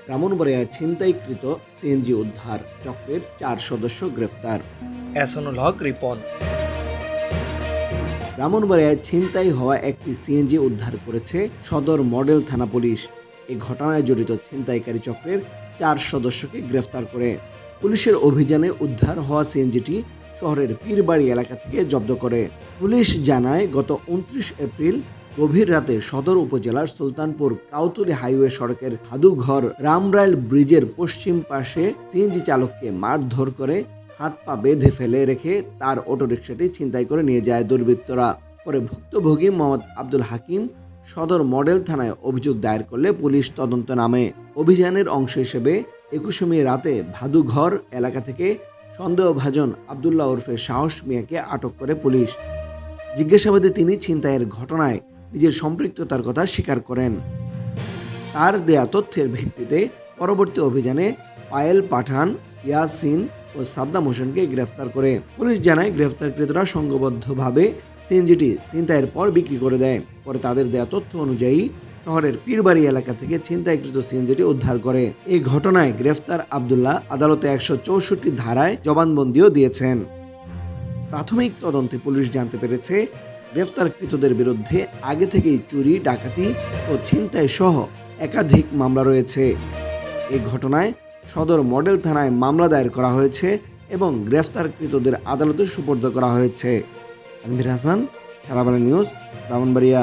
ব্রাহ্মণবাড়িয়ায় ছিনতাইকৃত CNG উদ্ধার, চক্রের 4 সদস্য গ্রেফতার। এহসানুল হক রিপন। ব্রাহ্মণবাড়িয়ায় ছিনতাই হওয়া একটি সিএনজি উদ্ধার করেছে সদর মডেল থানা পুলিশ। এই ঘটনায় জড়িত ছিনতাইকারী চক্রের 4 সদস্যকে গ্রেফতার করে পুলিশের অভিযানে উদ্ধার হওয়া সিএনজিটি শহরের পীরবাড়ি এলাকা থেকে জব্দ করে। পুলিশ জানায়, গত 29 এপ্রিল গভীর রাতে সদর উপজেলার সুলতানপুর কাউতুলি হাইওয়ে সড়কের হাদুঘর রামরাইল ব্রিজের পশ্চিম পাশে সিএনজি চালককে মারধর করে হাত পা বেঁধে ফেলে রেখে তার অটোরিকশাটি ছিনতাই করে নিয়ে যায় দুর্বৃত্তরা। পরে ভুক্তভোগী মোহাম্মদ আব্দুল হাকিম সদর মডেল থানায় অভিযোগ দায়ের করলে পুলিশ তদন্ত নামে। অভিযানের অংশ হিসেবে 21 মে রাতে ভাদুঘর এলাকা থেকে সন্দেহভাজন আবদুল্লাহ ওরফে সাহস মিয়াকে আটক করে পুলিশ। জিজ্ঞাসাবাদে তিনি ছিনতাইয়ের ঘটনায় নিজের সম্পৃক্ততার কথা স্বীকার করেন। তার দেয়া তথ্যের ভিত্তিতে পরবর্তী অভিযানে পায়েল পাঠান, ইয়াসিন ও সাদ্দাম হোসেনকে গ্রেফতার করে। পুলিশ জানায়, গ্রেফতারকৃতরা সংঘবদ্ধভাবে সিএনজিটি ছিনতাইয়ের পর বিক্রি করে দেয়। পরে তাদের দেয়া তথ্য অনুযায়ী শহরের পীরবাড়ি এলাকা থেকে ছিনতাইকৃত সিএনজিটি উদ্ধার করে। এই ঘটনায় গ্রেফতার আবদুল্লাহ আদালতে 164 ধারায় জবানবন্দিও দিয়েছেন। প্রাথমিক তদন্তে পুলিশ জানতে পেরেছে, গ্রেফতারকৃতদের বিরুদ্ধে আগে থেকেই চুরি, ডাকাতি ও ছিনতাই সহ একাধিক মামলা রয়েছে। এই ঘটনায় সদর মডেল থানায় মামলা দায়ের করা হয়েছে এবং গ্রেফতারকৃতদের আদালতে সোপর্দ করা হয়েছে। তানভীর হাসান, সারা বাংলা নিউজ, ব্রাহ্মণবাড়িয়া।